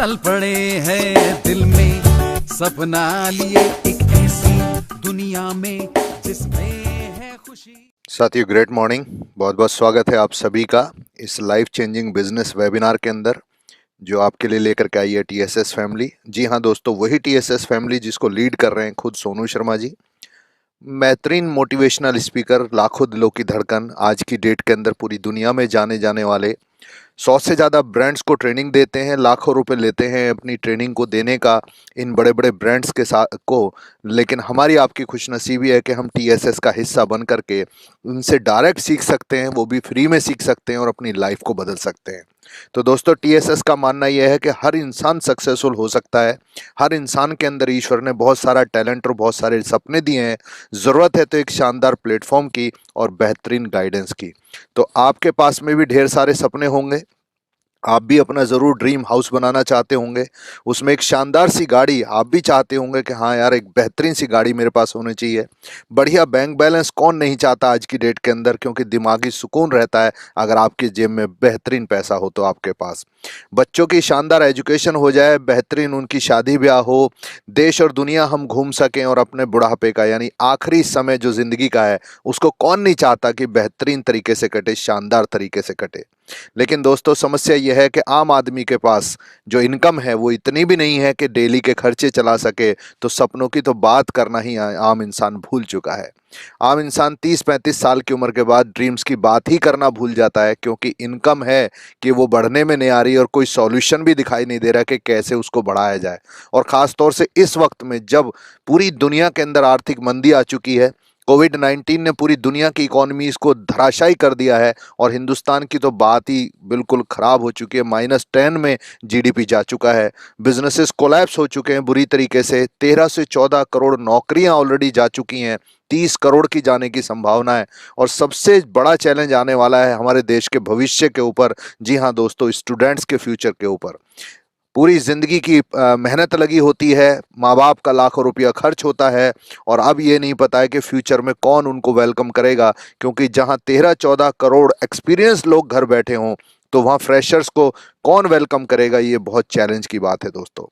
चल पड़े हैं दिल में सपना लिए एक ऐसी दुनिया में जिसमें है खुशी। साथियों, ग्रेट मॉर्निंग। बहुत बहुत स्वागत है आप सभी का इस लाइफ चेंजिंग बिजनेस वेबिनार के अंदर जो आपके लिए लेकर के आई है टीएसएस फैमिली। जी हाँ दोस्तों, वही टीएसएस फैमिली जिसको लीड कर रहे हैं खुद सोनू शर्मा जी। बेहतरीन मोटिवेशनल स्पीकर, लाखों दिलों की धड़कन, आज की डेट के अंदर पूरी दुनिया में जाने जाने वाले, 100 से ज़्यादा ब्रांड्स को ट्रेनिंग देते हैं, लाखों रुपए लेते हैं अपनी ट्रेनिंग को देने का इन बड़े बड़े ब्रांड्स के साथ को। लेकिन हमारी आपकी खुशनसीबी है कि हम टीएसएस का हिस्सा बन करके उनसे डायरेक्ट सीख सकते हैं, वो भी फ्री में सीख सकते हैं और अपनी लाइफ को बदल सकते हैं। तो दोस्तों, टीएसएस का मानना यह है कि हर इंसान सक्सेसफुल हो सकता है। हर इंसान के अंदर ईश्वर ने बहुत सारा टैलेंट और बहुत सारे सपने दिए हैं। ज़रूरत है तो एक शानदार प्लेटफॉर्म की और बेहतरीन गाइडेंस की। तो आपके पास में भी ढेर सारे सपने होंगे, आप भी अपना ज़रूर ड्रीम हाउस बनाना चाहते होंगे, उसमें एक शानदार सी गाड़ी आप भी चाहते होंगे कि हाँ यार, एक बेहतरीन सी गाड़ी मेरे पास होनी चाहिए। बढ़िया बैंक बैलेंस कौन नहीं चाहता आज की डेट के अंदर, क्योंकि दिमागी सुकून रहता है अगर आपकी जेब में बेहतरीन पैसा हो तो आपके पास। बच्चों की शानदार एजुकेशन हो जाए, बेहतरीन उनकी शादी ब्याह हो, देश और दुनिया हम घूम सकें और अपने बुढ़ापे का यानी आखिरी समय जो ज़िंदगी का है उसको कौन नहीं चाहता कि बेहतरीन तरीके से कटे, शानदार तरीके से कटे। लेकिन दोस्तों, समस्या यह है कि आम आदमी के पास जो इनकम है वो इतनी भी नहीं है कि डेली के खर्चे चला सके। तो सपनों की तो बात करना ही आम इंसान भूल चुका है। आम इंसान 30-35 साल की उम्र के बाद ड्रीम्स की बात ही करना भूल जाता है, क्योंकि इनकम है कि वो बढ़ने में नहीं आ रही और कोई सॉल्यूशन भी दिखाई नहीं दे रहा कि कैसे उसको बढ़ाया जाए। और ख़ास तौर से इस वक्त में जब पूरी दुनिया के अंदर आर्थिक मंदी आ चुकी है, कोविड-19 ने पूरी दुनिया की इकोनॉमीज़ को धराशायी कर दिया है और हिंदुस्तान की तो बात ही बिल्कुल ख़राब हो चुकी है। -10 में जीडीपी जा चुका है, बिजनेसेस कोलैप्स हो चुके हैं बुरी तरीके से। 13 से 14 करोड़ नौकरियां ऑलरेडी जा चुकी हैं, 30 करोड़ की जाने की संभावना है। और सबसे बड़ा चैलेंज आने वाला है हमारे देश के भविष्य के ऊपर। जी हाँ दोस्तों, स्टूडेंट्स के फ्यूचर के ऊपर। पूरी ज़िंदगी की मेहनत लगी होती है, माँ बाप का लाखों रुपया खर्च होता है और अब ये नहीं पता है कि फ्यूचर में कौन उनको वेलकम करेगा, क्योंकि जहाँ 13-14 करोड़ एक्सपीरियंस लोग घर बैठे हों तो वहाँ फ्रेशर्स को कौन वेलकम करेगा, ये बहुत चैलेंज की बात है दोस्तों।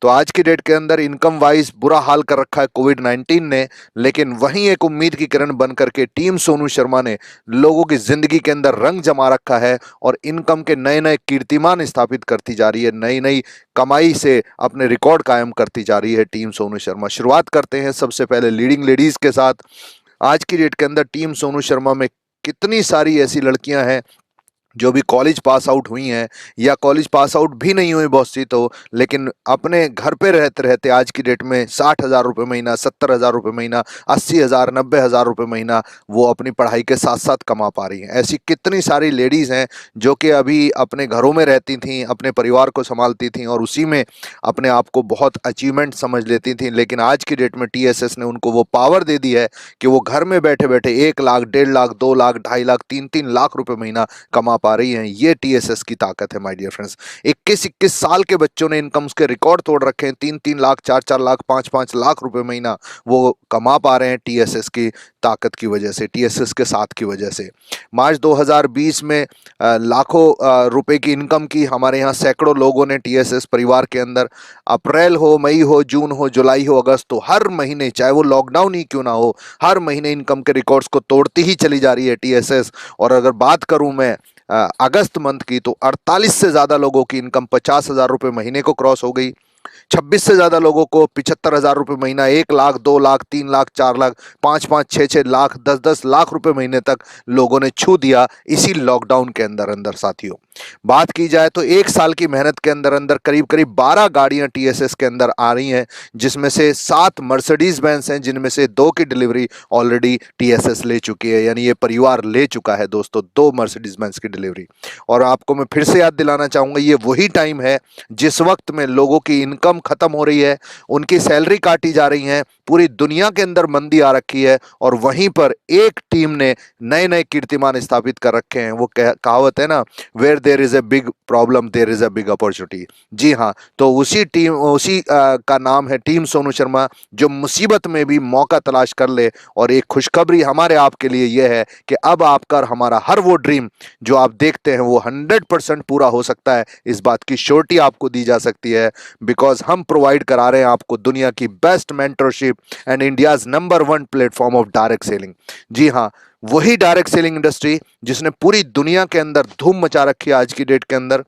तो आज की डेट के अंदर इनकम वाइज बुरा हाल कर रखा है कोविड-19 ने, लेकिन वहीं एक उम्मीद की किरण बन करके टीम सोनू शर्मा ने लोगों की ज़िंदगी के अंदर रंग जमा रखा है और इनकम के नए नए कीर्तिमान स्थापित करती जा रही है, नई नई कमाई से अपने रिकॉर्ड कायम करती जा रही है टीम सोनू शर्मा। शुरुआत करते हैं सबसे पहले लीडिंग लेडीज़ के साथ। आज की डेट के अंदर टीम सोनू शर्मा में कितनी सारी ऐसी लड़कियां हैं जो भी कॉलेज पास आउट हुई हैं या कॉलेज पास आउट भी नहीं हुई बहुत सी तो, लेकिन अपने घर पे रहते रहते आज की डेट में 60,000 रुपये महीना, 70,000 रुपये महीना, 80,000, 90,000 रुपये महीना वो अपनी पढ़ाई के साथ साथ कमा पा रही हैं। ऐसी कितनी सारी लेडीज़ हैं जो कि अभी अपने घरों में रहती थीं, अपने परिवार को संभालती थीं और उसी में अपने आप को बहुत अचीवमेंट समझ लेती थीं। लेकिन आज की डेट में टीएसएस ने उनको वो पावर दे दी है कि वो घर में बैठे बैठे 1 लाख, 1.5 लाख, 2 लाख, 2.5 लाख, 3-3 लाख रुपये महीना कमा पा रही हैं। ये टीएसएस की ताकत है माय डियर फ्रेंड्स। 21-21 साल के बच्चों ने इनकम्स के रिकॉर्ड तोड़ रखे हैं। 3-3 लाख, 4-4 लाख, 5-5 लाख रुपए महीना वो कमा पा रहे हैं टीएसएस की ताकत की वजह से, टीएसएस के साथ की वजह से। मार्च 2020 में लाखों रुपए की इनकम की हमारे यहाँ सैकड़ों लोगों ने टीएसएस परिवार के अंदर। अप्रैल हो, मई हो, जून हो, जुलाई हो, अगस्त हो, हर महीने, चाहे वो लॉकडाउन ही क्यों ना हो, हर महीने इनकम के रिकॉर्ड्स को तोड़ती ही चली जा रही है टीएसएस। और अगर बात करूं मैं अगस्त मंथ की, तो 48 से ज़्यादा लोगों की इनकम 50,000 रुपये महीने को क्रॉस हो गई। 26 से ज़्यादा लोगों को 75,000 रुपये महीना, 1 लाख, 2 लाख, 3 लाख, 4 लाख, 5-5, 6-6 लाख, 10-10 लाख रुपए महीने तक लोगों ने छू दिया इसी लॉकडाउन के अंदर अंदर। साथियों, बात की जाए तो 1 साल की मेहनत के अंदर अंदर करीब करीब 12 गाड़ियां टीएसएस के अंदर आ रही हैं, जिसमें से 7 मर्सिडीज बेंज हैं, जिनमें से 2 की डिलीवरी ऑलरेडी टीएसएस ले चुकी है, यानी ये परिवार ले चुका है दोस्तों 2 मर्सिडीज बेंज की डिलीवरी। और आपको मैं फिर से याद दिलाना चाहूँगा, ये वही टाइम है जिस वक्त में लोगों की इनकम खत्म हो रही है, उनकी सैलरी काटी जा रही है, पूरी दुनिया के अंदर मंदी आ रखी है, और वहीं पर एक टीम ने नए नए कीर्तिमान स्थापित कर रखे हैं। वो कहावत है ना, where there is a big problem there is a big opportunity. जी हाँ, तो उसी का नाम है टीम सोनू शर्मा, जो मुसीबत में भी मौका तलाश कर ले। और एक खुशखबरी हमारे आपके लिए यह है कि अब आपका और हमारा हर वो ड्रीम जो आप देखते हैं वो 100% पूरा हो सकता है। इस बात की श्योरिटी आपको दी जा सकती है, बिकॉज हम प्रोवाइड करा रहे हैं आपको दुनिया की best mentorship and India's number 1 platform of direct selling. जी हाँ, वही डायरेक्ट सेलिंग इंडस्ट्री जिसने पूरी दुनिया के अंदर धूम मचा रखी है आज की डेट के अंदर,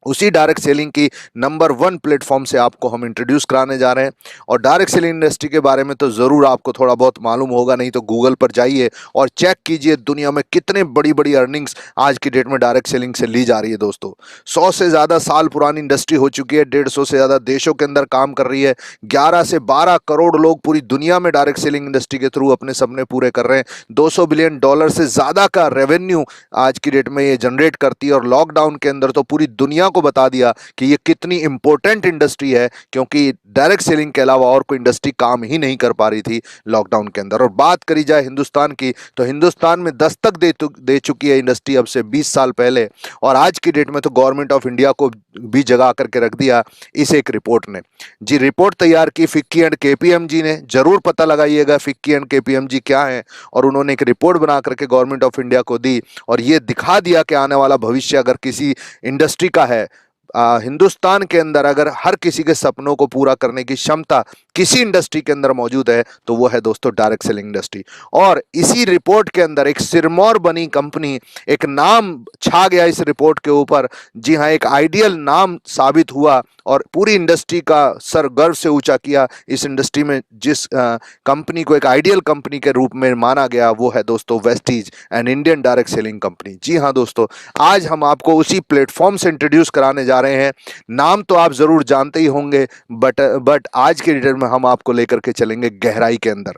उसी डायरेक्ट सेलिंग की नंबर 1 प्लेटफॉर्म से आपको हम इंट्रोड्यूस कराने जा रहे हैं। और डायरेक्ट सेलिंग इंडस्ट्री के बारे में तो ज़रूर आपको थोड़ा बहुत मालूम होगा, नहीं तो गूगल पर जाइए और चेक कीजिए दुनिया में कितने बड़ी बड़ी अर्निंग्स आज की डेट में डायरेक्ट सेलिंग से ली जा रही है। दोस्तों, 100 से ज़्यादा साल पुरानी इंडस्ट्री हो चुकी है, 150 से ज़्यादा देशों के अंदर काम कर रही है, 11 से 12 करोड़ लोग पूरी दुनिया में डायरेक्ट सेलिंग इंडस्ट्री के थ्रू अपने सपने पूरे कर रहे हैं। $200 बिलियन से ज़्यादा का रेवेन्यू आज की डेट में ये जनरेट करती है। और लॉकडाउन के अंदर तो पूरी दुनिया को बता दिया कि ये कितनी इंपॉर्टेंट इंडस्ट्री है, क्योंकि डायरेक्ट सेलिंग के अलावा और कोई इंडस्ट्री काम ही नहीं कर पा रही थी लॉकडाउन के अंदर। और बात करी जाए हिंदुस्तान की, तो हिंदुस्तान में दस्तक दे चुकी है इंडस्ट्री अब से 20 साल पहले। और आज की डेट में तो गवर्नमेंट ऑफ इंडिया को भी जगा करके रख दिया इस एक रिपोर्ट ने। जी, रिपोर्ट तैयार की फिक्की एंड केपीएमजी ने। जरूर पता लगाइएगा फिक्की एंड केपीएमजी क्या है। और उन्होंने एक रिपोर्ट बना करके गवर्नमेंट ऑफ इंडिया को दी और ये दिखा दिया कि आने वाला भविष्य अगर किसी इंडस्ट्री का है, हिंदुस्तान के अंदर अगर हर किसी के सपनों को पूरा करने की क्षमता किसी इंडस्ट्री के अंदर मौजूद है तो वो है दोस्तों डायरेक्ट सेलिंग इंडस्ट्री। और इसी रिपोर्ट के अंदर एक सिरमौर बनी कंपनी, एक नाम छा गया इस रिपोर्ट के ऊपर। जी हाँ, एक आइडियल नाम साबित हुआ और पूरी इंडस्ट्री का सर गर्व से ऊंचा किया। इस इंडस्ट्री में जिस कंपनी को एक आइडियल कंपनी के रूप में माना गया वो है दोस्तों Vestige, an Indian direct selling company. जी हाँ दोस्तों, आज हम आपको उसी प्लेटफॉर्म से इंट्रोड्यूस कराने जा रहे हैं। नाम तो आप जरूर जानते ही होंगे, बट आज के डिटेल में हम आपको लेकर के चलेंगे गहराई के अंदर।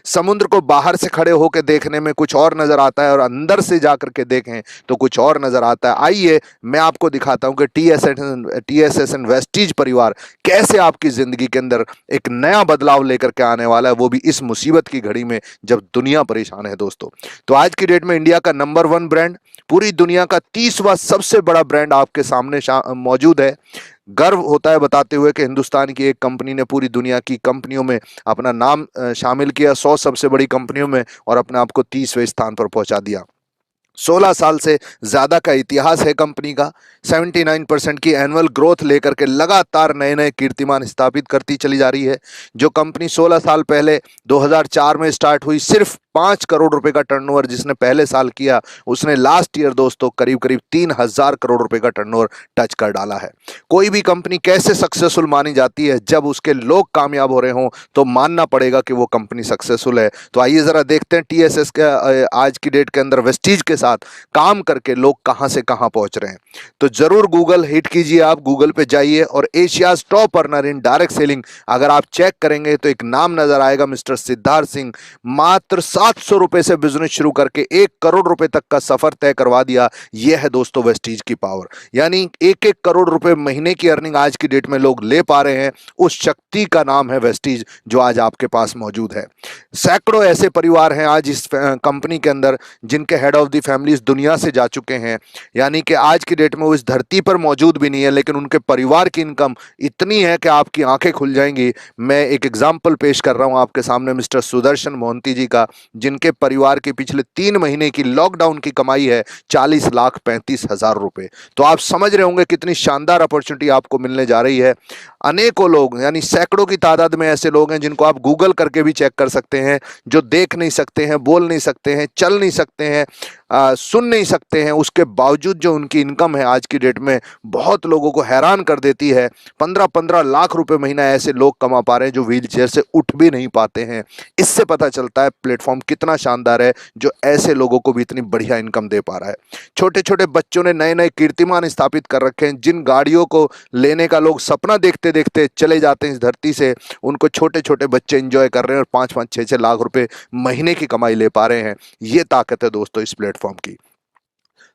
समुद्र को बाहर से खड़े होकर देखने में कुछ और नजर आता है और अंदर से जाकर के देखें तो कुछ और नजर आता है। आइए मैं आपको दिखाता हूं कि टीएसएस एंड वेस्टीज परिवार कैसे आपकी जिंदगी के अंदर एक नया बदलाव लेकर के आने वाला है, वो भी इस मुसीबत की घड़ी में जब दुनिया परेशान है। दोस्तों, तो आज की डेट में इंडिया का नंबर 1 ब्रांड, पूरी दुनिया का 30वां सबसे बड़ा ब्रांड आपके सामने मौजूद है। गर्व होता है बताते हुए कि हिंदुस्तान की एक कंपनी ने पूरी दुनिया की कंपनियों में अपना नाम शामिल किया, 100 सबसे बड़ी कंपनियों में, और अपने आप को 30वें स्थान पर पहुंचा दिया। 16 साल से ज़्यादा का इतिहास है कंपनी का। 79% की एनुअल ग्रोथ लेकर के लगातार नए नए कीर्तिमान स्थापित करती चली जा रही है। जो कंपनी 16 साल पहले 2004 में स्टार्ट हुई, सिर्फ 5 करोड़ रुपए का टर्नओवर जिसने पहले साल किया, उसने लास्ट ईयर दोस्तों करीब करीब 3000 करोड़ रुपए का टर्नओवर टच कर डाला है। कोई भी कंपनी कैसे सक्सेसफुल मानी जाती है? जब उसके लोग कामयाब हो रहे हों तो मानना पड़ेगा कि वो कंपनी सक्सेसफुल है। तो आइए जरा देखते हैं टीएसएस के आज की डेट के अंदर वेस्टीज के साथ काम करके लोग कहां से कहां पहुंच रहे हैं। तो जरूर गूगल हिट कीजिए, आप गूगल पे जाइए और Asia's top earner in direct selling अगर आप चेक करेंगे तो एक नाम नजर आएगा, मिस्टर सिद्धार्थ सिंह। मात्र 700 रुपए से बिजनेस शुरू करके 1 करोड़ रुपए तक का सफर तय करवा दिया। यह है दोस्तों वेस्टीज की पावर। यानी 1-1 करोड़ रुपए महीने की अर्निंग आज की डेट में लोग ले पा रहे हैं। उस शक्ति का नाम है वेस्टीज जो आज आपके पास मौजूद है। सैकड़ों ऐसे परिवार हैं आज इस कंपनी के अंदर जिनके हेड ऑफ द फैमिली इस दुनिया से जा चुके हैं। यानी कि आज की डेट में वो इस धरती पर मौजूद भी नहीं है, लेकिन उनके परिवार की इनकम इतनी है कि आपकी आंखें खुल जाएंगी। मैं एक एग्जाम्पल पेश कर रहा हूं आपके सामने मिस्टर सुदर्शन मोहंती जी का, जिनके परिवार की पिछले 3 महीने की लॉकडाउन की कमाई है 40,35,000 रुपए। तो आप समझ रहे होंगे कितनी शानदार अपॉर्चुनिटी आपको मिलने जा रही है। अनेकों लोग, यानी सैकड़ों की तादाद में ऐसे लोग हैं जिनको आप गूगल करके भी चेक कर सकते हैं, जो देख नहीं सकते हैं, बोल नहीं सकते हैं, चल नहीं सकते हैं, सुन नहीं सकते हैं, उसके बावजूद जो उनकी इनकम है आज की डेट में बहुत लोगों को हैरान कर देती है। 15-15 लाख रुपए महीना ऐसे लोग कमा पा रहे हैं जो व्हील चेयर से उठ भी नहीं पाते हैं। इससे पता चलता है प्लेटफॉर्म कितना शानदार है जो ऐसे लोगों को भी इतनी बढ़िया इनकम दे पा रहा है। छोटे छोटे बच्चों ने नए नए कीर्तिमान स्थापित कर रखे हैं। जिन गाड़ियों को लेने का लोग सपना देखते देखते चले जाते हैं इस धरती से, उनको छोटे छोटे बच्चे एंजॉय कर रहे हैं और 5-5, 6-6 लाख रुपए महीने की कमाई ले पा रहे हैं। ये ताकत है दोस्तों इस प्लेटफॉर्म की।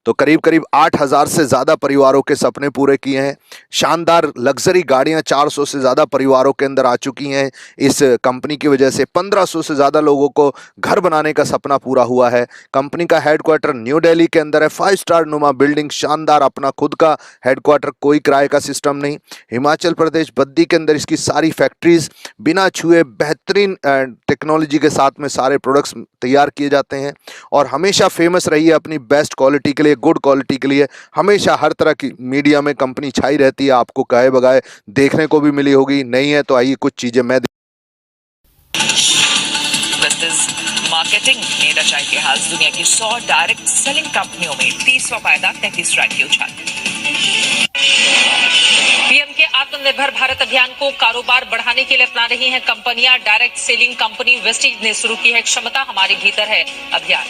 तो करीब करीब 8,000 से ज़्यादा परिवारों के सपने पूरे किए हैं। शानदार लग्जरी गाड़ियां 400 से ज़्यादा परिवारों के अंदर आ चुकी हैं। इस कंपनी की वजह से 1500 से ज़्यादा लोगों को घर बनाने का सपना पूरा हुआ है। कंपनी का हेडक्वार्टर न्यू दिल्ली के अंदर है। 5 स्टार नुमा बिल्डिंग, शानदार अपना खुद का हेडक्वार्टर, कोई किराए का सिस्टम नहीं। हिमाचल प्रदेश बद्दी के अंदर इसकी सारी फैक्ट्रीज बिना छुए बेहतरीन टेक्नोलॉजी के साथ में सारे प्रोडक्ट्स तैयार किए जाते हैं और हमेशा फेमस रही है अपनी बेस्ट क्वालिटी के लिए, गुड क्वालिटी के लिए। हमेशा हर तरह की मीडिया में कंपनी छाई रहती है, आपको कहे बगाए देखने को भी मिली होगी। नहीं है तो आइए कुछ चीजें मैं मार्केटिंग ने रचा इतिहास। दुनिया की 100 डायरेक्ट सेलिंग कंपनियों में 30वां पायदान 33 रैंक की उछाल। पीएम के आत्मनिर्भर भारत अभियान को कारोबार बढ़ाने के लिए अपना रही हैं कंपनियां। डायरेक्ट सेलिंग कंपनी वेस्टीज ने शुरू की है क्षमता हमारे भीतर है अभियान।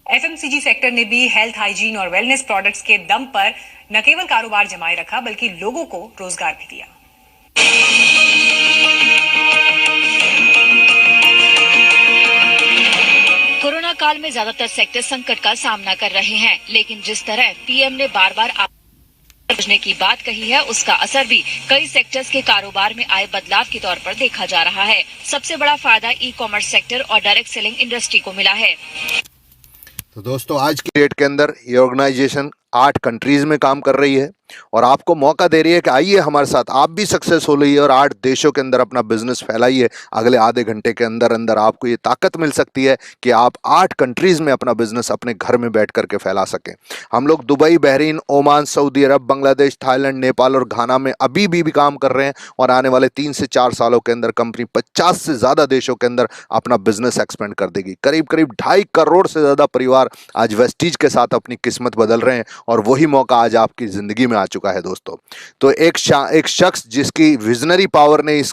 एफएमसीजी सेक्टर ने भी हेल्थ, हाइजीन और वेलनेस प्रोडक्ट्स के दम पर न केवल कारोबार जमाए रखा बल्कि लोगों को रोजगार भी दिया। कोरोना काल में ज्यादातर सेक्टर संकट का सामना कर रहे हैं, लेकिन जिस तरह पीएम ने बार बार समझने की बात कही है, उसका असर भी कई सेक्टर्स के कारोबार में आए बदलाव के तौर पर देखा जा रहा है। सबसे बड़ा फायदा ई कॉमर्स सेक्टर और डायरेक्ट सेलिंग इंडस्ट्री को मिला है। तो दोस्तों आज की डेट के अंदर ये ऑर्गेनाइजेशन 8 कंट्रीज में काम कर रही है और आपको मौका दे रही है कि आइए हमारे साथ, आप भी सक्सेस हो रही है और 8 देशों के अंदर अपना बिजनेस फैलाइए। अगले आधे घंटे के अंदर अंदर आपको ये ताकत मिल सकती है कि आप 8 कंट्रीज में अपना बिजनेस अपने घर में बैठ करके फैला सकें। हम लोग दुबई, बहरीन, ओमान, सऊदी अरब, बांग्लादेश, थाईलैंड, नेपाल और घाना में अभी भी काम कर रहे हैं और आने वाले 3 से 4 सालों के अंदर कंपनी 50 से ज़्यादा देशों के अंदर अपना बिजनेस एक्सपेंड कर देगी। करीब करीब 2.5 करोड़ से ज़्यादा परिवार आज वेस्टीज के साथ अपनी किस्मत बदल रहे हैं और वही मौका आज आपकी ज़िंदगी में आ चुका है दोस्तों। तो एक शख्स जिसकी विजनरी पावर ने इस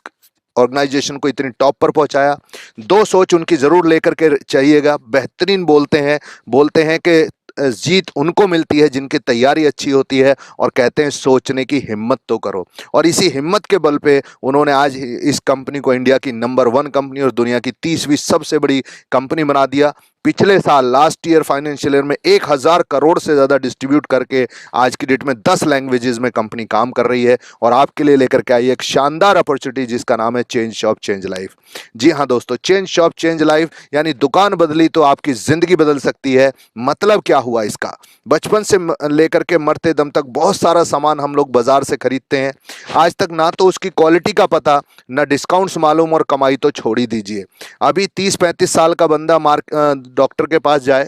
ऑर्गेनाइजेशन को इतनी टॉप पर पहुंचाया, 2 सोच उनकी जरूर लेकर के चाहिएगा। बेहतरीन बोलते हैं कि जीत उनको मिलती है जिनकी तैयारी अच्छी होती है और कहते हैं सोचने की हिम्मत तो करो। और इसी हिम्मत के बल पे उन्होंने आज इस कंपनी को इंडिया की नंबर 1 कंपनी और दुनिया की 30वीं सबसे बड़ी कंपनी बना दिया। पिछले साल लास्ट ईयर फाइनेंशियल ईयर में 1000 करोड़ से ज़्यादा डिस्ट्रीब्यूट करके आज की डेट में 10 लैंग्वेजेस में कंपनी काम कर रही है और आपके लिए लेकर के आई एक शानदार अपॉर्चुनिटी जिसका नाम है चेंज शॉप चेंज लाइफ। जी हाँ दोस्तों, चेंज शॉप चेंज लाइफ यानी दुकान बदली तो आपकी ज़िंदगी बदल सकती है। मतलब क्या हुआ इसका? बचपन से लेकर के मरते दम तक बहुत सारा सामान हम लोग बाजार से खरीदते हैं, आज तक ना तो उसकी क्वालिटी का पता, ना डिस्काउंट्स मालूम और कमाई तो छोड़ ही दीजिए। अभी 30-35 साल का बंदा डॉक्टर के पास जाए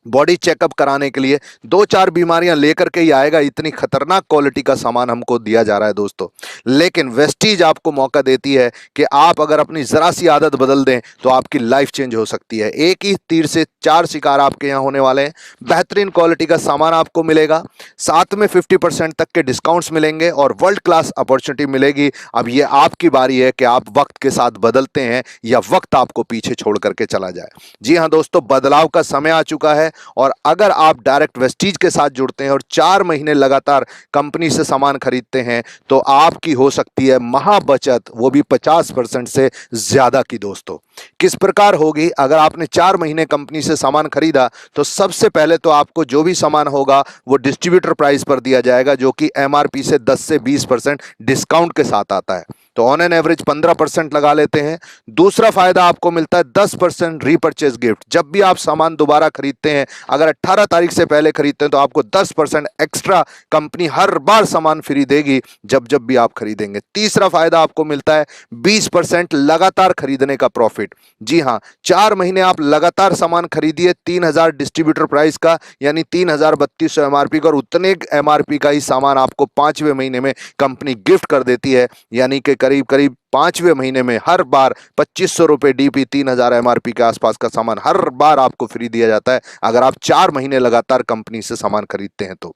बॉडी चेकअप कराने के लिए 2-4 बीमारियां लेकर के ही आएगा। इतनी खतरनाक क्वालिटी का सामान हमको दिया जा रहा है दोस्तों। लेकिन वेस्टीज आपको मौका देती है कि आप अगर अपनी ज़रा सी आदत बदल दें तो आपकी लाइफ चेंज हो सकती है। एक ही तीर से 4 शिकार आपके यहाँ होने वाले हैं। बेहतरीन क्वालिटी का सामान आपको मिलेगा, साथ में 50% तक के डिस्काउंट्स मिलेंगे और वर्ल्ड क्लास अपॉर्चुनिटी मिलेगी। अब ये आपकी बारी है कि आप वक्त के साथ बदलते हैं या वक्त आपको पीछे छोड़ करके चला जाए। जी हाँ दोस्तों, बदलाव का समय आ चुका है और अगर आप डायरेक्ट वेस्टीज के साथ जुड़ते हैं और 4 महीने लगातार कंपनी से सामान खरीदते हैं तो आपकी हो सकती है महा बचत, वो भी 50% से ज़्यादा की दोस्तों। किस प्रकार होगी? अगर आपने 4 महीने कंपनी से सामान खरीदा तो सबसे पहले तो आपको जो भी सामान होगा वो डिस्ट्रीब्यूटर प्राइस पर दिया जाएगा जो कि एमआरपी से 10 से 20% डिस्काउंट के साथ आता है। तो ऑन एन एवरेज 15% लगा लेते हैं। दूसरा फायदा आपको मिलता है 10% रीपरचेज गिफ्ट। जब भी आप सामान दोबारा खरीदते हैं, अगर 18 तारीख से पहले खरीदते हैं तो आपको 10% एक्स्ट्रा कंपनी हर बार सामान फ्री देगी जब जब भी आप खरीदेंगे। तीसरा फायदा आपको मिलता है 20% लगातार खरीदने का प्रॉफिट। जी हाँ, 4 महीने आप लगातार सामान खरीदिए 3000 डिस्ट्रीब्यूटर प्राइस का यानी 3200 एमआरपी का और उतने एमआरपी का ही सामान आपको 5वें महीने में कंपनी गिफ्ट कर देती है। यानी कि करीब करीब 5वें महीने में हर बार 2500 रुपये डीपी 3000 एमआरपी के आसपास का सामान हर बार आपको फ्री दिया जाता है अगर आप 4 महीने लगातार कंपनी से सामान खरीदते हैं तो।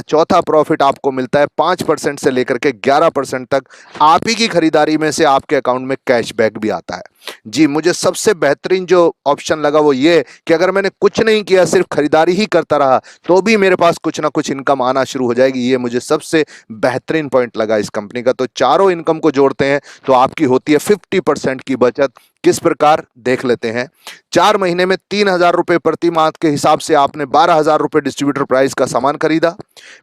चौथा प्रॉफिट आपको मिलता है 5% से लेकर के 11% तक आप ही की खरीदारी में से आपके अकाउंट में कैशबैक भी आता है। जी, मुझे सबसे बेहतरीन जो ऑप्शन लगा वो ये कि अगर मैंने कुछ नहीं किया, सिर्फ खरीदारी ही करता रहा तो भी मेरे पास कुछ ना कुछ इनकम आना शुरू हो जाएगी। ये मुझे सबसे बेहतरीन पॉइंट लगा इस कंपनी का। तो चारों इनकम को जोड़ते लेते हैं तो आपकी होती है 50% की बचत। किस प्रकार देख लेते हैं। 4 महीने में 3,000 रुपए प्रति माह के हिसाब से आपने 12,000 रुपए डिस्ट्रीब्यूटर प्राइस का सामान खरीदा,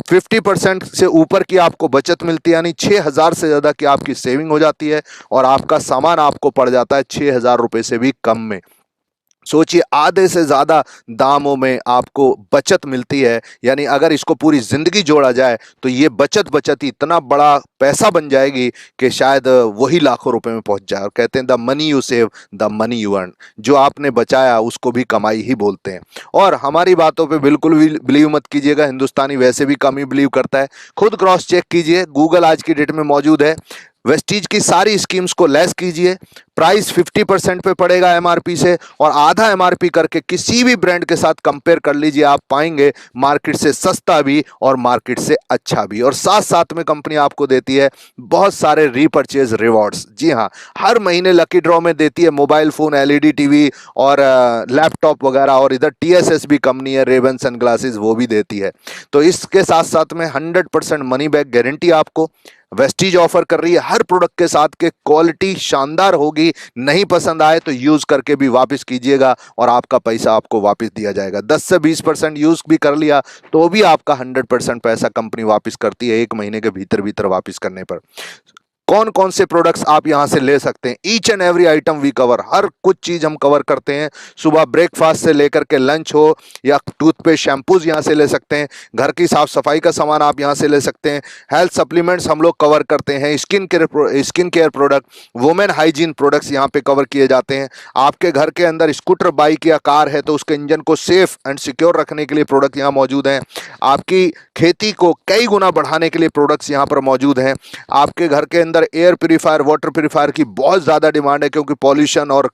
50% से ऊपर की आपको बचत मिलती है, यानी 6,000 से ज्यादा की आपकी सेविंग हो जाती है और आपका सामान आपको पड़ जाता है 6,000 रुपए से भी कम में। सोचिए, आधे से ज्यादा दामों में आपको बचत मिलती है। यानी अगर इसको पूरी जिंदगी जोड़ा जाए तो ये बचत इतना बड़ा पैसा बन जाएगी कि शायद वही लाखों रुपए में पहुंच जाए। और कहते हैं the money you save the money you earn, जो आपने बचाया उसको भी कमाई ही बोलते हैं। और हमारी बातों पे बिल्कुल भी बिलीव मत कीजिएगा, हिंदुस्तानी वैसे भी कम ही बिलीव करता है। खुद क्रॉस चेक कीजिए, गूगल आज की डेट में मौजूद है। वेस्टीज की सारी स्कीम्स को लेस कीजिए, प्राइस 50% पे पड़ेगा एमआरपी से, और आधा एमआरपी करके किसी भी ब्रांड के साथ कंपेयर कर लीजिए, आप पाएंगे मार्केट से सस्ता भी और मार्केट से अच्छा भी। और साथ साथ में कंपनी आपको देती है बहुत सारे रीपरचेज रिवॉर्ड्स। जी हाँ, हर महीने लकी ड्रॉ में देती है मोबाइल फोन, एलईडी टीवी और लैपटॉप वगैरह। और इधर टीएसएस भी कंपनी है, रेवन सनग्लासेस, वो भी देती है। तो इसके साथ साथ में 100% मनी बैक गारंटी आपको वेस्टीज ऑफर कर रही है हर प्रोडक्ट के साथ के क्वालिटी शानदार होगी। नहीं पसंद आए तो यूज करके भी वापस कीजिएगा और आपका पैसा आपको वापस दिया जाएगा। 10 से 20% यूज भी कर लिया तो भी आपका 100% पैसा कंपनी वापस करती है 1 महीने के भीतर भीतर वापस करने पर। कौन कौन से प्रोडक्ट्स आप यहां से ले सकते हैं, each and every item we cover, हर कुछ चीज हम कवर करते हैं। सुबह ब्रेकफास्ट से लेकर के लंच हो या टूथपेस्ट शैम्पूज यहां से ले सकते हैं, घर की साफ सफाई का सामान आप यहां से ले सकते हैं, हेल्थ सप्लीमेंट्स हम लोग कवर करते हैं, skin care product, women hygiene products यहां पे कवर किए जाते हैं। आपके घर के अंदर स्कूटर, बाइक या कार है तो उसके इंजन को सेफ एंड सिक्योर रखने के लिए प्रोडक्ट यहाँ मौजूद हैं। आपकी खेती को कई गुना बढ़ाने के लिए प्रोडक्ट्स यहाँ पर मौजूद हैं। आपके घर के अंदर एयर प्यूरीफायर, वाटर प्यूरीफायर की बहुत ज़्यादा डिमांड है, क्योंकि पॉल्यूशन और